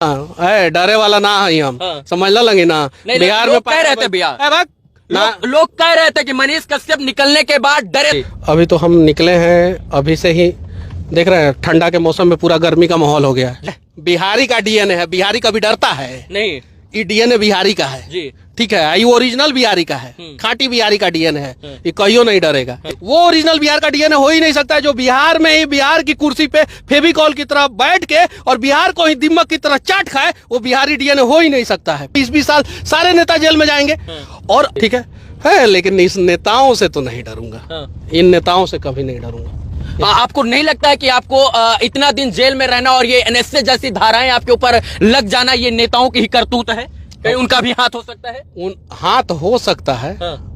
डरे वाला ना है हम। समझ लगे ना। बिहार में कह रहे थे बिहार लोग कह रहे थे कि मनीष कश्यप निकलने के बाद डरे। अभी तो हम निकले हैं, अभी से ही देख रहे हैं ठंडा के मौसम में पूरा गर्मी का माहौल हो गया है। बिहारी का डीएनए है, बिहारी कभी डरता है नहीं, ये डीएनए बिहारी का है जी। ठीक है, ये ओरिजिनल बिहारी का है, खांटी बिहारी का डीएनए है, ये कहियो नहीं डरेगा। वो ओरिजिनल बिहार का डीएनए हो ही नहीं सकता है जो बिहार में ही बिहार की कुर्सी पे फेविकॉल की तरह बैठ के और बिहार को ही दिमक की तरह चाट खाए, वो बिहारी डीएनए हो ही नहीं सकता है। 20-20 साल सारे नेता जेल में जाएंगे और ठीक है, लेकिन इस नेताओं से तो नहीं डरूंगा, इन नेताओं से कभी नहीं डरूंगा। आपको नहीं लगता है कि आपको इतना दिन जेल में रहना और ये एनएसए जैसी धाराएं आपके ऊपर लग जाना ये नेताओं की ही करतूत है? कहीं उनका भी हाथ हो सकता है? हाथ हो सकता है।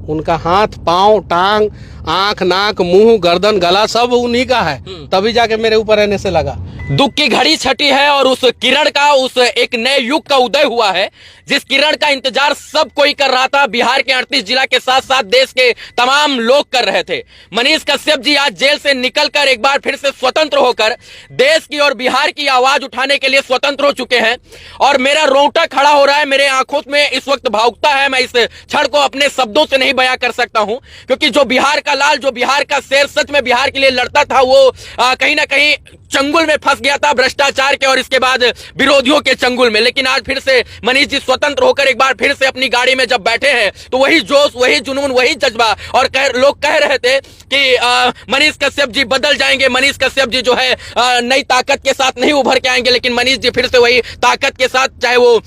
उनका हाथ, पांव, टांग, आंख, नाक, मुंह, गर्दन, गला सब उन्हीं का है, तभी जाके मेरे ऊपर एनएसए लगा। दुख की घड़ी छटी है और उस किरण का, उस एक नए युग का उदय हुआ है जिस किरण का इंतजार सब कोई कर रहा था। बिहार के 38 जिला के साथ साथ देश के तमाम लोग कर रहे थे। मनीष कश्यप जी आज जेल से निकलकर एक बार फिर से स्वतंत्र होकर देश की और बिहार की आवाज उठाने के लिए स्वतंत्र हो चुके हैं और मेरा रोंगटा खड़ा हो रहा है, मेरे आंखों में इस वक्त भावुकता है। मैं इस क्षण को अपने शब्दों से नहीं बयां कर सकता हूं क्योंकि जो बिहार का लाल, जो बिहार का शेर सच में बिहार के लिए लड़ता था, वो कहीं ना कहीं चंगुल में फंस गया था भ्रष्टाचार के और इसके बाद विरोधियों के चंगुल में। लेकिन आज फिर से मनीष जी स्वतंत्र होकर एक बार फिर से अपनी गाड़ी में जब बैठे हैं तो वही जोश, वही जुनून, वही जज्बा। और लोग कह रहे थे कि मनीष कश्यप जी बदल जाएंगे, मनीष कश्यप जी जो है नई ताकत के साथ नहीं उभर के आएंगे, लेकिन मनीष जी फिर से वही ताकत के साथ, चाहे वो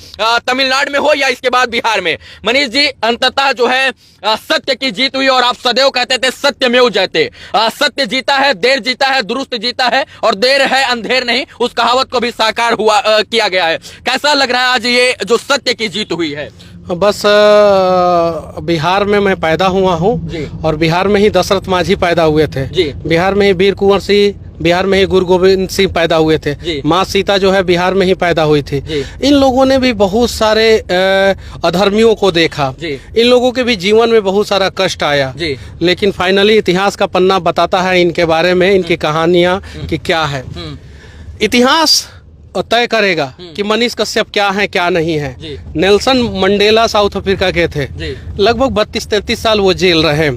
तमिलनाडु में हो या इसके बाद बिहार में, मनीष जी अंततः जो है सत्य की जीत हुई। और आप सदैव कहते थे सत्यमेव जयते, सत्य जीता है, देर जीता है, दुरुस्त जीता है और देर है अंधेर नहीं, उस कहावत को भी साकार हुआ किया गया है। कैसा लग रहा है आज ये जो सत्य की जीत हुई है? बस बिहार में मैं पैदा हुआ हूँ और बिहार में ही दशरथ मांझी पैदा हुए थे, बिहार में ही वीर कुंवर सिंह, बिहार में ही गुरु गोविंद सिंह पैदा हुए थे, माँ सीता जो है बिहार में ही पैदा हुई थी। इन लोगों ने भी बहुत सारे अधर्मियों को देखा, इन लोगों के भी जीवन में बहुत सारा कष्ट आया, लेकिन फाइनली इतिहास का पन्ना बताता है इनके बारे में, इनकी कहानियां कि क्या है। इतिहास तय करेगा कि मनीष कश्यप क्या है क्या नहीं है। नेल्सन मंडेला साउथ अफ्रीका के थे, लगभग 32-33 साल वो जेल रहे,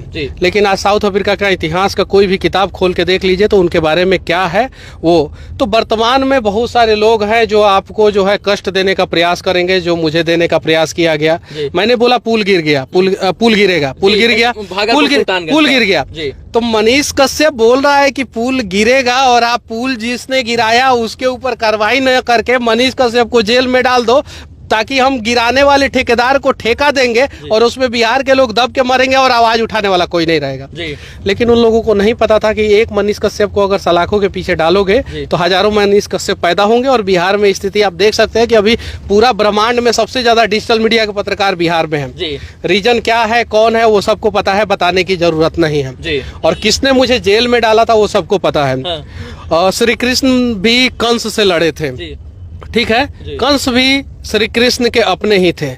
लेकिन आज साउथ अफ्रीका का इतिहास का कोई भी किताब खोल के देख लीजिए तो उनके बारे में क्या है वो। तो वर्तमान में बहुत सारे लोग हैं जो आपको जो है कष्ट देने का प्रयास करेंगे, जो मुझे देने का प्रयास किया गया। मैंने बोला पुल गिर गया, पुल गिरेगा, पुल गिर गया, पुल गिर गया, तो मनीष कश्यप बोल रहा है कि पुल गिरेगा और आप पुल जिसने गिराया उसके ऊपर कार्रवाई न करके मनीष कश्यप को जेल में डाल दो ताकि हम गिराने वाले ठेकेदार को ठेका देंगे और उसमें बिहार के लोग दब के मरेंगे और आवाज उठाने वाला कोई नहीं रहेगा। लेकिन उन लोगों को नहीं पता था कि एक मनीष कश्यप को अगर सलाखों के पीछे डालोगे तो हजारों मनीष कश्यप पैदा होंगे। और बिहार में स्थिति आप देख सकते हैं कि अभी पूरा ब्रह्मांड में सबसे ज्यादा डिजिटल मीडिया के पत्रकार बिहार में है। रीजन क्या है, कौन है, वो सबको पता है, बताने की जरूरत नहीं है। और किसने मुझे जेल में डाला था वो सबको पता है। श्री कृष्ण भी कंस से लड़े थे, ठीक है, कंस भी श्री कृष्ण के अपने ही थे।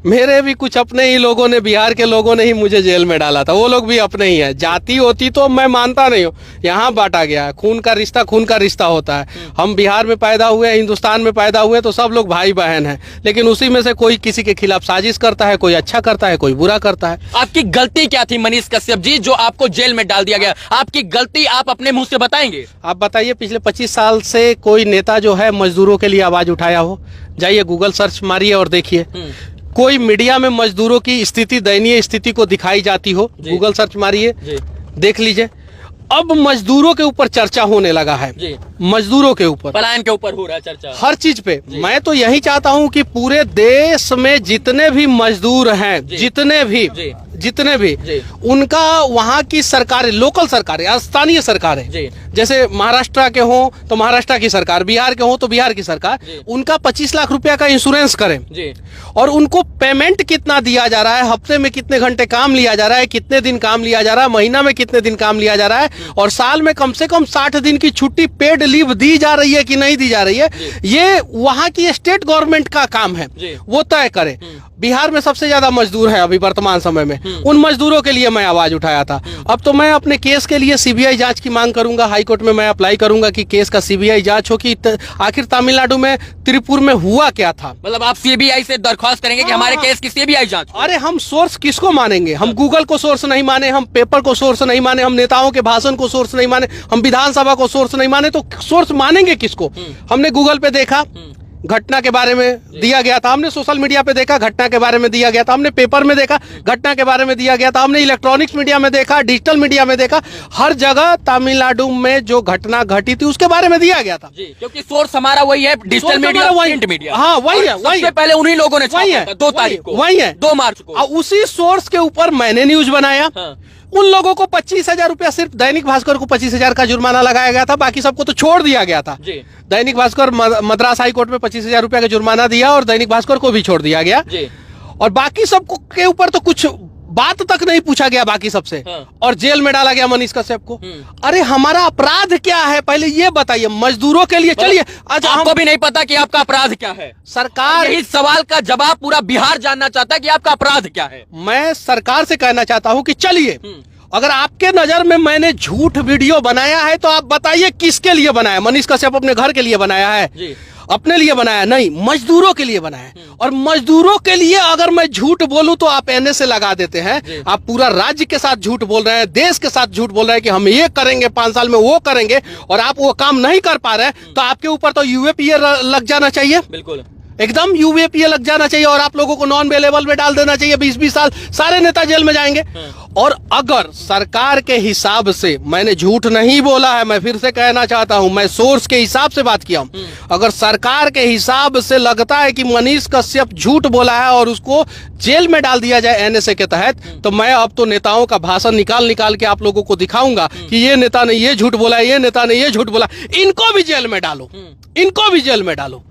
मेरे भी कुछ अपने ही लोगों ने, बिहार के लोगों ने ही मुझे जेल में डाला था, वो लोग भी अपने ही हैं। जाति होती तो मैं मानता नहीं हूँ, यहाँ बांटा गया है। खून का रिश्ता होता है। हम बिहार में पैदा हुए, हिंदुस्तान में पैदा हुए तो सब लोग भाई बहन हैं, लेकिन उसी में से कोई किसी के खिलाफ साजिश करता है, कोई अच्छा करता है, कोई बुरा करता है। आपकी गलती क्या थी मनीष कश्यप जी जो आपको जेल में डाल दिया गया? आपकी गलती आप अपने मुंह से बताएंगे? आप बताइए, पिछले 25 साल से कोई नेता जो है मजदूरों के लिए आवाज उठाया हो? जाइए गूगल सर्च मारिए और देखिए, कोई मीडिया में मजदूरों की स्थिति, दयनीय स्थिति को दिखाई जाती हो, गूगल सर्च मारिए, देख लीजिए। अब मजदूरों के ऊपर चर्चा होने लगा है, मजदूरों के ऊपर, पलायन के ऊपर हो रहा है चर्चा, हर चीज पे। मैं तो यही चाहता हूं कि पूरे देश में जितने भी मजदूर हैं, जितने भी उनका वहाँ की सरकारें, लोकल सरकारें, स्थानीय सरकारें, जैसे महाराष्ट्र के हों तो महाराष्ट्र की सरकार, बिहार के हों तो बिहार की सरकार, उनका 25 लाख रुपया का इंश्योरेंस करें। और उनको पेमेंट कितना दिया जा रहा है, हफ्ते में कितने घंटे काम लिया जा रहा है, कितने दिन काम लिया जा रहा है, महीना में कितने दिन काम लिया जा रहा है, और साल में कम से कम 60 दिन की छुट्टी पेड लीव दी जा रही है कि नहीं दी जा रही है, ये वहाँ की स्टेट गवर्नमेंट का काम है, वो तय करे। बिहार में सबसे ज्यादा मजदूर है अभी वर्तमान समय में, उन मजदूरों के लिए मैं आवाज उठाया था। अब तो मैं अपने केस के लिए सीबीआई जांच की मांग करूंगा, हाई कोर्ट में मैं अप्लाई करूंगा कि केस का सीबीआई जांच हो कि आखिर तमिलनाडु में त्रिपुर में हुआ क्या था। मतलब आप सीबीआई से दरख्वास्त करेंगे कि हमारे केस की सीबीआई जांच हो? अरे हम सोर्स किसको मानेंगे? हम गूगल को सोर्स नहीं माने, हम पेपर को सोर्स नहीं माने, हम नेताओं के भाषण को सोर्स नहीं माने, हम विधानसभा को सोर्स नहीं माने, तो सोर्स मानेंगे किसको? हमने गूगल पे देखा, घटना के बारे में दिया गया था, हमने सोशल मीडिया पे देखा, घटना के बारे में दिया गया था, हमने पेपर में देखा, घटना के बारे में दिया गया था, हमने इलेक्ट्रॉनिक्स मीडिया में देखा, डिजिटल मीडिया में देखा, हर जगह तमिलनाडु में जो घटना घटी थी उसके बारे में दिया गया था। जी, क्योंकि सोर्स हमारा वही है, डिजिटल मीडिया, प्रिंट मीडिया। हाँ वही है, वही सबसे पहले उन्हीं लोगों ने वही है, 2 तारीख को, वही है, 2 मार्च को। उसी सोर्स के ऊपर मैंने न्यूज बनाया। उन लोगों को 25,000 रुपया, सिर्फ दैनिक भास्कर को 25,000 का जुर्माना लगाया गया था, बाकी सबको तो छोड़ दिया गया था। दैनिक भास्कर मद्रास हाई कोर्ट में 25,000 रुपया का जुर्माना दिया और दैनिक भास्कर को भी छोड़ दिया गया। और बाकी सबको के ऊपर तो कुछ बात तक नहीं पूछा गया बाकी सबसे, और जेल में डाला गया मनीष कश्यप को। अरे हमारा अपराध क्या है पहले ये बताइए मजदूरों के लिए। चलिए आज आपको भी नहीं पता कि आपका अपराध क्या है। सरकार इस सवाल का जवाब पूरा बिहार जानना चाहता है कि आपका अपराध क्या है। मैं सरकार से कहना चाहता हूं कि चलिए, अगर आपके नजर में मैंने झूठ वीडियो बनाया है तो आप बताइए किसके लिए बनाया। मनीष कश्यप अपने घर के लिए बनाया है? अपने लिए बनाया नहीं, मजदूरों के लिए बनाया है। और मजदूरों के लिए अगर मैं झूठ बोलूं तो आप एनए लगा देते हैं। आप पूरा राज्य के साथ झूठ बोल रहे हैं, देश के साथ झूठ बोल रहे हैं कि हम ये करेंगे, 5 साल में वो करेंगे, और आप वो काम नहीं कर पा रहे हैं, तो आपके ऊपर तो यूएपीए लग जाना चाहिए। बिल्कुल एकदम यूएपीए लग जाना चाहिए और आप लोगों को नॉन अवेलेबल में डाल देना चाहिए। 20-20 साल सारे नेता जेल में जाएंगे। और अगर सरकार के हिसाब से, मैंने झूठ नहीं बोला है, मैं फिर से कहना चाहता हूं, मैं सोर्स के हिसाब से बात किया हूं। अगर सरकार के हिसाब से लगता है कि मनीष कश्यप झूठ बोला है और उसको जेल में डाल दिया जाए एनएसए के तहत, तो मैं अब तो नेताओं का भाषण निकाल निकाल के आप लोगों को दिखाऊंगा कि ये नेता ने ये झूठ बोला, ये नेता ने ये झूठ बोला, इनको भी जेल में डालो, इनको भी जेल में डालो।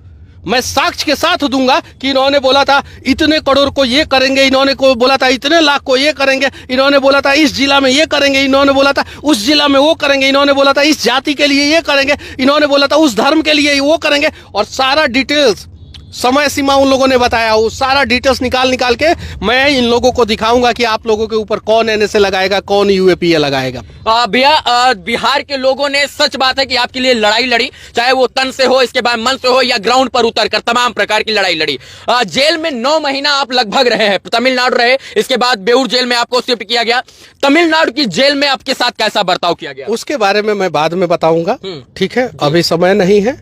मैं साक्ष्य के साथ दूंगा कि इन्होंने बोला था इतने करोड़ को ये करेंगे, इन्होंने को बोला था इतने लाख को ये करेंगे, इन्होंने बोला था इस जिला में ये करेंगे, इन्होंने बोला था उस जिला में वो करेंगे, इन्होंने बोला था इस जाति के लिए ये करेंगे, इन्होंने बोला था उस धर्म के लिए वो करेंगे। और सारा डिटेल्स, समय सीमा उन लोगों ने बताया, वो सारा डिटेल्स निकाल निकाल के मैं इन लोगों को दिखाऊंगा कि आप लोगों के ऊपर कौन एनएसए लगाएगा, कौन यूएपीए लगाएगा। भैया, बिहार के लोगों ने, सच बात है कि आपके लिए लड़ाई लड़ी, चाहे वो तन से हो, इसके बाद मन से हो, या ग्राउंड पर उतर कर तमाम प्रकार की लड़ाई लड़ी। जेल में 9 महीना आप लगभग रहे हैं, तमिलनाडु रहे, इसके बाद बेऊर जेल में आपको शिफ्ट किया गया। तमिलनाडु की जेल में आपके साथ कैसा बर्ताव किया गया? उसके बारे में मैं बाद में बताऊंगा, ठीक है? अभी समय नहीं है,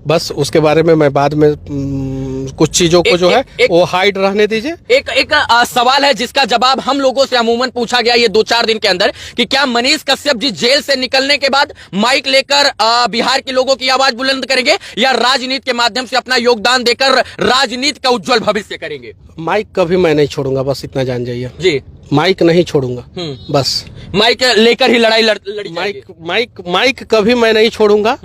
बस उसके बारे में मैं बाद में कुछ चीजों को जो है वो हाइड रहने दीजिए। एक सवाल है जिसका जवाब हम लोगों से अमूमन पूछा गया ये 2-4 दिन के अंदर, कि क्या मनीष कश्यप जी जेल से निकलने के बाद माइक लेकर बिहार के लोगों की आवाज बुलंद करेंगे, या राजनीति के माध्यम से अपना योगदान देकर राजनीति का उज्जवल भविष्य करेंगे? माइक कभी मैं नहीं छोड़ूंगा, बस इतना जान जाइए जी। माइक नहीं छोड़ूंगा, बस माइक लेकर ही लड़ाई लड़ी। माइक कभी मैं नहीं छोड़ूंगा।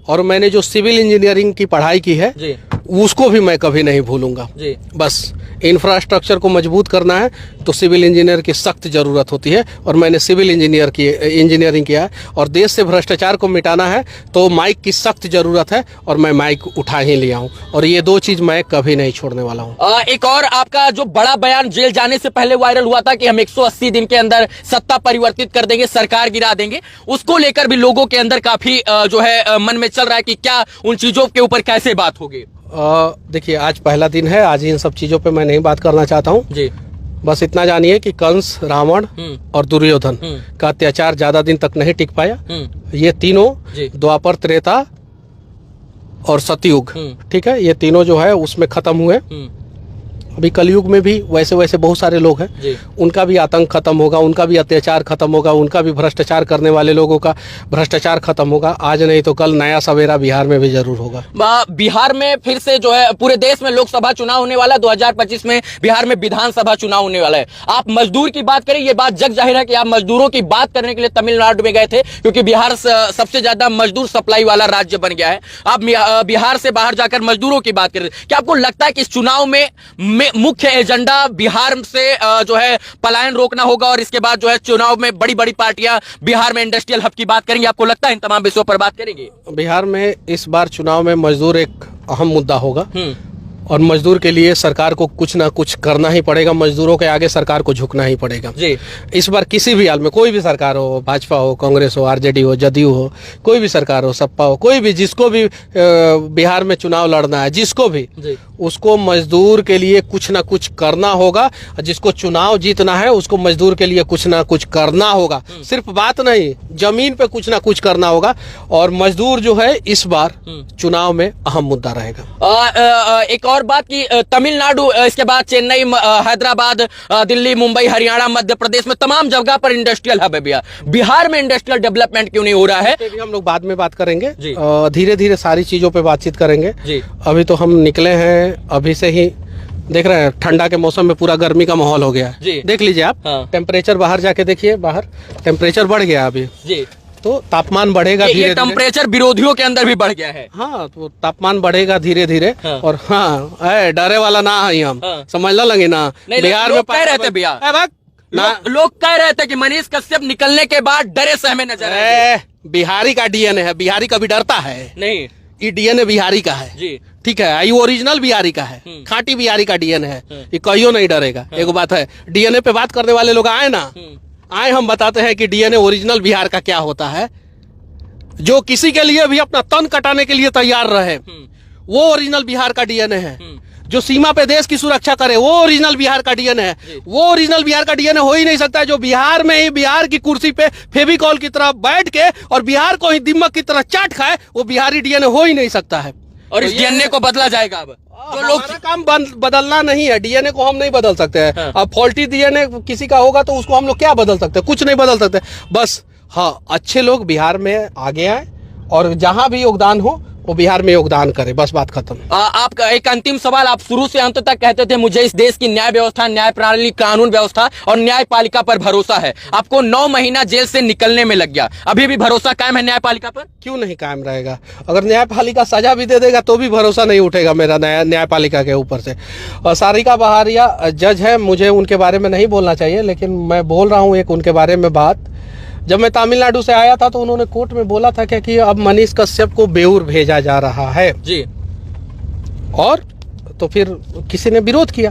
और मैंने जो सिविल इंजीनियरिंग की पढ़ाई की है जी, उसको भी मैं कभी नहीं भूलूंगा जी। बस इंफ्रास्ट्रक्चर को मजबूत करना है तो सिविल इंजीनियर की सख्त जरूरत होती है, और मैंने सिविल इंजीनियरिंग किया है। और देश से भ्रष्टाचार को मिटाना है तो माइक की सख्त जरूरत है, और मैं माइक उठा ही लिया हूँ, और ये 2 चीज मैं कभी नहीं छोड़ने वाला हूँ। एक और आपका जो बड़ा बयान जेल जाने से पहले वायरल हुआ था कि हम 180 दिन के अंदर सत्ता परिवर्तित कर देंगे, सरकार गिरा देंगे, उसको लेकर भी लोगों के अंदर काफी जो है मन में चल रहा है कि क्या उन चीजों के ऊपर कैसे बात होगी? देखिए, आज पहला दिन है, आज इन सब चीजों पे मैं नहीं बात करना चाहता हूँ जी। बस इतना जानिए कि कंस, रावण और दुर्योधन का अत्याचार ज्यादा दिन तक नहीं टिक पाया। ये तीनों द्वापर, त्रेता और सतयुग, ठीक है, ये तीनों जो है उसमें खत्म हुए। अभी कलयुग में भी वैसे वैसे बहुत सारे लोग हैं, उनका भी आतंक खत्म होगा, उनका भी अत्याचार खत्म होगा, उनका भी भ्रष्टाचार करने वाले लोगों का भ्रष्टाचार खत्म होगा। आज नहीं तो कल नया सवेरा बिहार में भी जरूर होगा। बिहार में फिर से जो है, पूरे देश में लोकसभा चुनाव होने वाला है, 2025 में बिहार में विधानसभा चुनाव होने वाला है। आप मजदूर की बात करें, ये बात जग जाहिर है कि आप मजदूरों की बात करने के लिए तमिलनाडु में गए थे, क्योंकि बिहार सबसे ज्यादा मजदूर सप्लाई वाला राज्य बन गया है। आप बिहार से बाहर जाकर मजदूरों की बात करें, क्या आपको लगता है कि इस चुनाव में मुख्य एजेंडा बिहार से जो है पलायन रोकना होगा, और इसके बाद जो है चुनाव में बड़ी बड़ी पार्टियां बिहार में इंडस्ट्रियल हब की बात करेंगे? आपको लगता है इन तमाम विषयों पर बात करेंगे? बिहार में इस बार चुनाव में मजदूर एक अहम मुद्दा होगा, और मजदूर के लिए सरकार को कुछ ना कुछ करना ही पड़ेगा। मजदूरों के आगे सरकार को झुकना ही पड़ेगा जी। इस बार किसी भी हाल में, कोई भी सरकार हो, भाजपा हो, कांग्रेस हो, आरजेडी हो, जदयू हो, कोई भी सरकार हो, सपा हो, कोई भी, जिसको भी बिहार में चुनाव लड़ना है, जिसको भी, उसको मजदूर के लिए कुछ ना कुछ करना होगा। जिसको चुनाव जीतना है उसको मजदूर के लिए कुछ ना कुछ करना होगा। सिर्फ बात नहीं, जमीन पे कुछ ना कुछ करना होगा। और मजदूर जो है इस बार चुनाव में अहम मुद्दा रहेगा। एक और बात की तमिलनाडु, इसके बाद चेन्नई, हैदराबाद, दिल्ली, मुंबई, हरियाणा, मध्य प्रदेश में तमाम जगह पर इंडस्ट्रियल हब है भैया। बिहार में इंडस्ट्रियल डेवलपमेंट क्यों नहीं हो रहा है? हम लोग बाद में बात करेंगे, धीरे धीरे सारी चीजों पे बातचीत करेंगे जी। अभी तो हम निकले हैं, अभी से ही देख रहे हैं ठंडा के मौसम में पूरा गर्मी का माहौल हो गया है। देख लीजिए आप, टेम्परेचर बाहर जाके देखिए, बाहर टेम्परेचर बढ़ गया अभी जी। तो तापमान बढ़ेगा धीरे धीरे। टेम्परेचर विरोधियों के अंदर भी बढ़ गया है। हाँ, तो तापमान बढ़ेगा धीरे धीरे। और हाँ, डरे वाला ना है हम, समझ लगे ना। बिहार में कह रहे थे भैया, लोग कह रहे थे कि मनीष कश्यप निकलने के बाद डरे सहमे नजर आए। बिहारी का डीएनए है, बिहारी कभी डरता है नहीं, ये डीएनए बिहारी का है जी। ठीक है, ये ओरिजिनल बिहारी का है, खांटी बिहारी का डीएनए है, ये कहियो नहीं डरेगा। एक बात है, डीएनए पे बात करने वाले लोग आए ना, आए, हम बताते हैं कि डीएनए ओरिजिनल बिहार का क्या होता है। जो किसी के लिए भी अपना तन कटाने के लिए तैयार रहे, वो ओरिजिनल बिहार का डीएनए है। जो सीमा पे देश की सुरक्षा करे, वो ओरिजिनल बिहार का डीएनए है। वो ओरिजिनल बिहार का डीएनए हो ही नहीं सकता है जो बिहार में ही बिहार की कुर्सी पे फेविकॉल की तरह बैठ के और बिहार को ही दिमक की तरह चाट खाए, वो बिहारी डीएनए हो ही नहीं सकता है। और इस डीएनए को बदला जाएगा। अब जो लोग काम बदलना नहीं है, डीएनए को हम नहीं बदल सकते हैं। अब फॉल्टी डीएनए किसी का होगा तो उसको हम लोग क्या बदल सकते हैं? कुछ नहीं बदल सकते। बस हाँ, अच्छे लोग बिहार में आगे आए और जहां भी योगदान हो वो बिहार में योगदान करे, बस बात खत्म। आपका एक अंतिम सवाल, आप शुरू से अंत तक कहते थे मुझे इस देश की न्याय व्यवस्था, न्याय प्रणाली, कानून व्यवस्था और न्यायपालिका पर भरोसा है। आपको 9 महीना जेल से निकलने में लग गया, अभी भी भरोसा कायम है न्यायपालिका पर? क्यों नहीं कायम रहेगा? अगर न्यायपालिका सजा भी दे देगा तो भी भरोसा नहीं उठेगा मेरा न्यायपालिका के ऊपर से। और सारिका बहारिया जज है, मुझे उनके बारे में नहीं बोलना चाहिए, लेकिन मैं बोल रहा हूँ एक उनके बारे में बात। जब मैं तमिलनाडु से आया था तो उन्होंने कोर्ट में बोला था कि अब मनीष कश्यप को बेऊर भेजा जा रहा है जी। और तो फिर किसी ने विरोध किया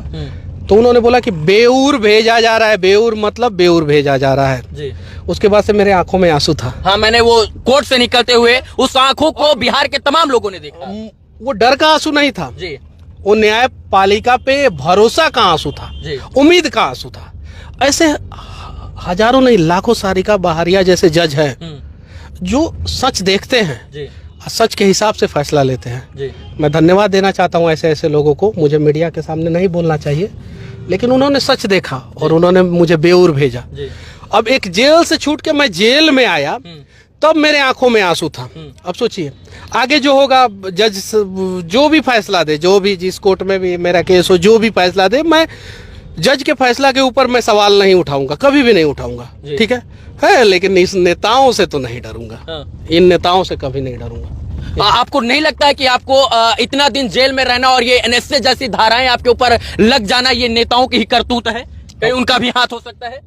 तो उन्होंने बोला कि बेऊर भेजा जा रहा है। बेऊर मतलब बेऊर भेजा जा रहा है जी। उसके बाद से मेरे आंखों में आंसू था। हाँ, मैंने वो कोर्ट से निकलते हुए उस आंखों को बिहार के तमाम लोगों ने देखा। वो डर का आंसू नहीं था जी, वो न्यायपालिका पे भरोसा का आंसू था, उम्मीद का आंसू था। ऐसे हजारों नहीं लाखों सारिका बहारिया जैसे जज हैं जो सच देखते हैं जी, सच के हिसाब से फैसला लेते हैं जी। मैं धन्यवाद देना चाहता हूं ऐसे ऐसे लोगों को। मुझे मीडिया के सामने नहीं बोलना चाहिए, लेकिन उन्होंने सच देखा और उन्होंने मुझे बेऊर भेजा जी। अब एक जेल से छूट के मैं जेल में आया तब मेरे आंखों में आंसू था। अब सोचिए आगे जो होगा, जज जो भी फैसला दे, जो भी जिस कोर्ट में भी मेरा केस हो, जो भी फैसला दे, मैं जज के फैसला के ऊपर मैं सवाल नहीं उठाऊंगा, कभी भी नहीं उठाऊंगा। ठीक है, लेकिन इस नेताओं से तो नहीं डरूंगा। इन नेताओं से कभी नहीं डरूंगा। आपको नहीं लगता है कि आपको इतना दिन जेल में रहना और ये एनएसए जैसी धाराएं आपके ऊपर लग जाना, ये नेताओं की ही करतूत है? कहीं उनका भी हाथ हो सकता है?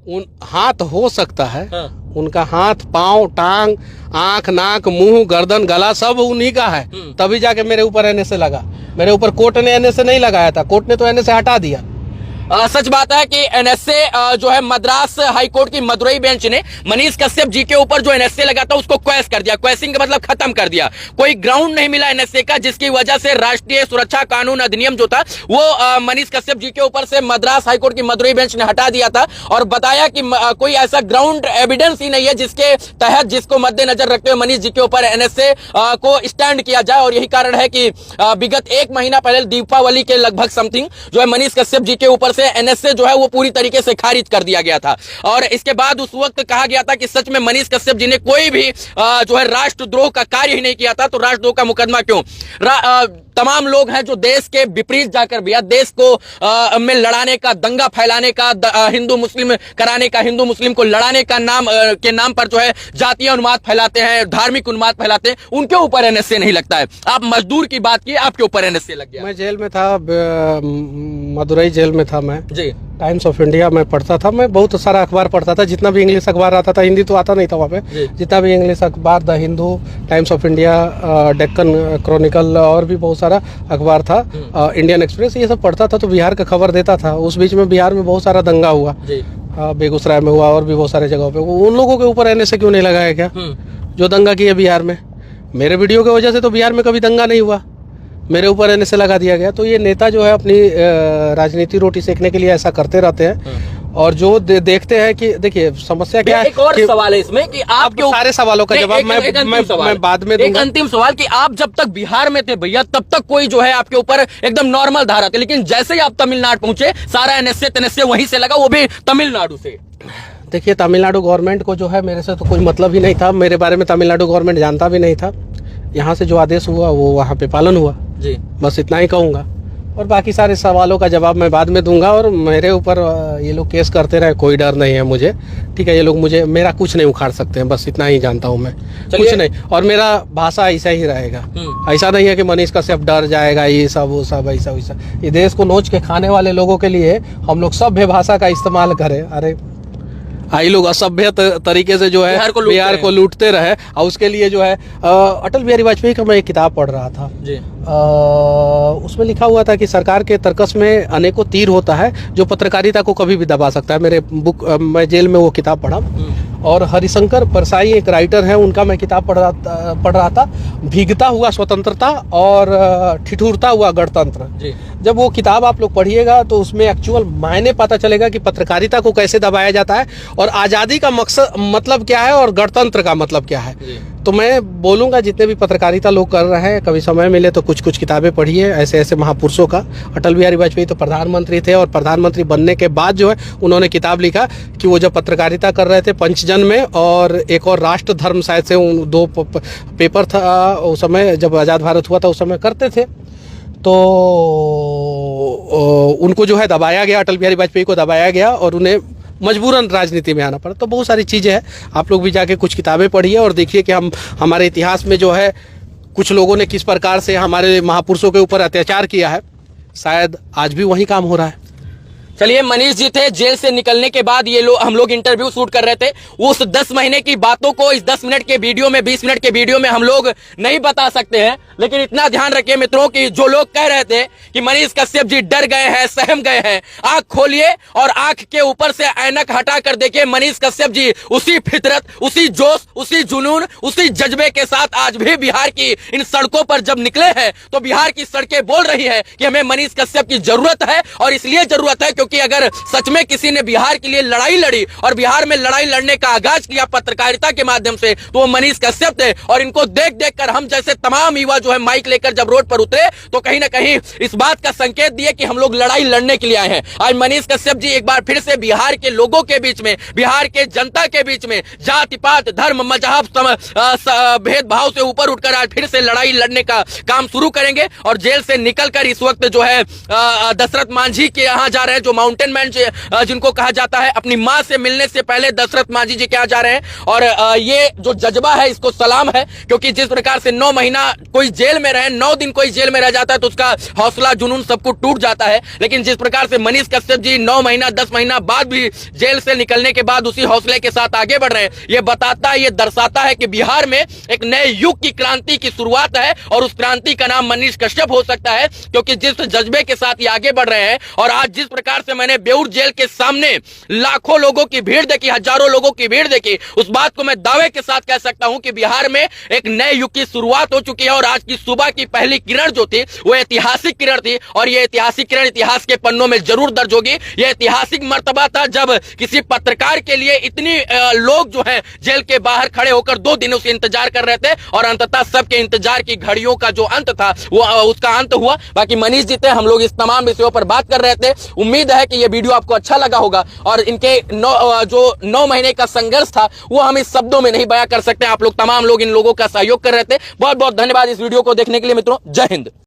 हाथ हो सकता है। उनका हाथ, पांव, टांग, आंख, नाक, मुंह, गर्दन, गला सब उन्हीं का है। तभी जाके मेरे ऊपर एनएसए लगा। मेरे ऊपर कोर्ट ने एनएसए नहीं लगाया था, कोर्ट ने तो एनएसए हटा दिया। सच बात है कि एनएसए जो है मद्रास हाईकोर्ट की मदुरई बेंच ने मनीष कश्यप जी के ऊपर जो एनएसए लगा था उसको क्वैश कर दिया। क्वैशिंग का मतलब खत्म कर दिया। कोई ग्राउंड नहीं मिला एनएसए का, जिसकी वजह से राष्ट्रीय सुरक्षा कानून अधिनियम जो था वो मनीष कश्यप जी के ऊपर से मद्रास हाईकोर्ट की मदुरई बेंच ने हटा दिया था और बताया कि कोई ऐसा ग्राउंड एविडेंस ही नहीं है जिसके तहत, जिसको मद्देनजर रखते हुए मनीष जी के ऊपर एनएसए को स्टैंड किया जाए। और यही कारण है कि विगत 1 महीना पहले दीपावली के लगभग समथिंग जो है मनीष कश्यप जी के ऊपर एनएसए जो है वो पूरी तरीके से खारिज कर दिया गया था। और इसके बाद उस वक्त कहा गया था कि सच में मनीष कश्यप जी ने कोई भी जो है राष्ट्रद्रोह का कार्य ही नहीं किया था, तो राष्ट्रद्रोह का मुकदमा क्यों? तमाम लोग हैं जो देश के विपरीत जाकर भी देश को में लड़ाने का, दंगा फैलाने का, हिंदू मुस्लिम कराने का, हिंदू मुस्लिम को लड़ाने का के नाम पर जो है जातीय उन्माद फैलाते हैं, धार्मिक उन्माद फैलाते हैं, उनके ऊपर एनएसए नहीं लगता है। आप मजदूर की बात की, आपके ऊपर एनएसए लग गया। मैं जेल में था, मदुरई जेल में था मैं जी। टाइम्स ऑफ इंडिया मैं पढ़ता था। मैं बहुत सारा अखबार पढ़ता था, जितना भी इंग्लिश अखबार आता था, हिंदी तो आता नहीं था वहाँ पे। जितना भी इंग्लिश अखबार, the Hindu, times of India, Deccan Chronicle और भी बहुत सारा अखबार था, इंडियन एक्सप्रेस, ये सब पढ़ता था तो बिहार का खबर देता था। उस बीच में बिहार में बहुत सारा दंगा हुआ, बेगूसराय में हुआ और भी बहुत सारे जगहों पे। उन लोगों के ऊपर एनएसए क्यों नहीं लगाया क्या, जो दंगा किया बिहार में? मेरे वीडियो की वजह से तो बिहार में कभी दंगा नहीं हुआ, मेरे ऊपर एनएसए लगा दिया गया। तो ये नेता जो है अपनी राजनीति रोटी सेकने के लिए ऐसा करते रहते हैं। और जो देखते हैं कि देखिए समस्या क्या है। एक और सवाल है इसमें कि आपके सारे सवालों का जवाब मैं बाद में दूंगा। एक अंतिम सवाल कि आप जब तक बिहार में थे भैया, तब तक कोई जो है आपके ऊपर एकदम नॉर्मल धारा थे, लेकिन जैसे ही आप तमिलनाडु पहुंचे सारा एनएसए वहीं से लगा, वो भी तमिलनाडु से। देखिए तमिलनाडु गवर्नमेंट को जो है मेरे से तो कोई मतलब ही नहीं था, मेरे बारे में तमिलनाडु गवर्नमेंट जानता भी नहीं था। यहाँ से जो आदेश हुआ वो वहाँ पे पालन हुआ जी, बस इतना ही कहूँगा। और बाकी सारे सवालों का जवाब मैं बाद में दूंगा। और मेरे ऊपर ये लोग केस करते रहे, कोई डर नहीं है मुझे, ठीक है। ये लोग मेरा कुछ नहीं उखाड़ सकते हैं, बस इतना ही जानता हूँ मैं, कुछ नहीं। और मेरा भाषा ऐसा ही रहेगा, ऐसा नहीं है कि मनीष कश्यप डर जाएगा, ये सब वो सब ऐसा वैसा। ये देश को नोच के खाने वाले लोगों के लिए हम लोग सभ्य भाषा का इस्तेमाल करें। अरे आई लोग असभ्य तरीके से जो है बिहार को लूटते रहे, और उसके लिए जो है अटल बिहारी वाजपेयी का मैं एक किताब पढ़ रहा था जी। उसमें लिखा हुआ था कि सरकार के तर्कस में अनेकों तीर होता है जो पत्रकारिता को कभी भी दबा सकता है। मेरे मैं जेल में वो किताब पढ़ा। और हरिशंकर परसाई एक राइटर है, उनका मैं किताब पढ़ रहा था, भीगता हुआ स्वतंत्रता और ठिठुरता हुआ गणतंत्र। जब वो किताब आप लोग पढ़िएगा तो उसमें एक्चुअल मायने पता चलेगा कि पत्रकारिता को कैसे दबाया जाता है, और आज़ादी का मकसद मतलब क्या है, और गणतंत्र का मतलब क्या है। तो मैं बोलूँगा जितने भी पत्रकारिता लोग कर रहे हैं, कभी समय मिले तो कुछ कुछ किताबें पढ़िए ऐसे ऐसे महापुरुषों का। अटल बिहारी वाजपेयी तो प्रधानमंत्री थे, और प्रधानमंत्री बनने के बाद जो है उन्होंने किताब लिखा कि वो जब पत्रकारिता कर रहे थे पंचजन में, और एक और राष्ट्र धर्म शायद से उन दो पेपर था उस समय जब आज़ाद भारत हुआ था, उस समय करते थे। तो उनको जो है दबाया गया, अटल बिहारी वाजपेयी को दबाया गया और उन्हें मजबूरन राजनीति में आना पड़ा। तो बहुत सारी चीज़ें हैं, आप लोग भी जाके कुछ किताबें पढ़िए और देखिए कि हमारे इतिहास में जो है कुछ लोगों ने किस प्रकार से हमारे महापुरुषों के ऊपर अत्याचार किया है। शायद आज भी वही काम हो रहा है। चलिए, मनीष जी थे, जेल से निकलने के बाद ये हम लोग इंटरव्यू शूट कर रहे थे। उस 10 महीने की बातों को इस 10 मिनट के वीडियो में, 20 मिनट के वीडियो में हम लोग नहीं बता सकते हैं, लेकिन इतना ध्यान रखिए मित्रों कि जो लोग कह रहे थे कि मनीष कश्यप जी डर गए हैं, सहम गए हैं, आंख खोलिए और आंख के ऊपर से ऐनक हटा कर देखिए, मनीष कश्यप जी उसी फितरत, उसी जोश, उसी जुनून, उसी जज्बे के साथ आज भी बिहार की इन सड़कों पर जब निकले हैं तो बिहार की सड़कें बोल रही है कि हमें मनीष कश्यप की जरूरत है। और इसलिए जरूरत है क्योंकि अगर सच में किसी ने बिहार के लिए लड़ाई लड़ी और बिहार में लड़ाई लड़ने का आगाज किया पत्रकारिता के माध्यम से, तो वो मनीष कश्यप थे। और इनको देख देख कर हम जैसे तमाम युवा जो है माइक लेकर जब रोड पर उतरे तो कहीं ना कहीं इस बात का संकेत दिए कि हम लोग लड़ाई लड़ने के लिए आए हैं। आज मनीष कश्यप जी एक बार फिर से बिहार के लोगों के बीच में, बिहार के जनता के बीच में जाति पात, धर्म, मजहब, भेदभाव से ऊपर उठकर आज फिर से लड़ाई लड़ने का काम शुरू करेंगे। और जेल से निकलकर इस वक्त जो है दशरथ मांझी के यहाँ जा रहे हैं, जो माउंटेन मैन जिनको कहा जाता है। अपनी मां से मिलने से पहले दशरथ मांझी जी के यहाँ जा रहे हैं। और ये जो जज्बा है इसको सलाम है, क्योंकि जिस प्रकार से 9 महीना कोई जेल में रहे, 9 दिन कोई जेल में रह जाता है तो उसका हौसला जुनून सब कुछ टूट जाता है। लेकिन जिस प्रकार से मनीष कश्यप जी 9 महीना 10 महीना बाद भी जेल से निकलने के बाद उसी हौसले के साथ आगे बढ़ रहे हैं, ये बताता है, ये दर्शाता है कि बिहार में एक नए युग की क्रांति की शुरुआत है। और उस क्रांति का नाम मनीष कश्यप हो सकता है, क्योंकि जिस जज्बे के साथ ये आगे बढ़ रहे हैं। और आज जिस प्रकार से मैंने बेऊर जेल के सामने लाखों लोगों की भीड़ देखी, हजारों लोगों की भीड़ देखी, उस बात को मैं दावे के साथ कह सकता हूं कि बिहार में एक नए युग की शुरुआत हो चुकी है। और आज की सुबह की पहली किरण जो थी वो ऐतिहासिक किरण थी, और ये ऐतिहासिक किरण इतिहास के पन्नों में जरूर दर्ज होगी। ये ऐतिहासिक मर्तबा था जब किसी पत्रकार के लिए इतनी लोग जो है जेल के बाहर खड़े होकर 2 दिनों से इंतजार कर रहे थे, और अंततः सबके इंतजार की घड़ियों का जो अंत था वो उसका अंत हुआ। बाकी मनीष जी थे, हम लोग इस तमाम विषयों पर बात कर रहे थे। उम्मीद है कि ये वीडियो आपको अच्छा लगा होगा, और इनके जो 9 महीने का संघर्ष था वो हम इस शब्दों में नहीं बयां कर सकते। आप लोग तमाम लोग इन लोगों का सहयोग कर रहे थे। बहुत बहुत धन्यवाद इस वीडियो को देखने के लिए मित्रों। जय हिंद।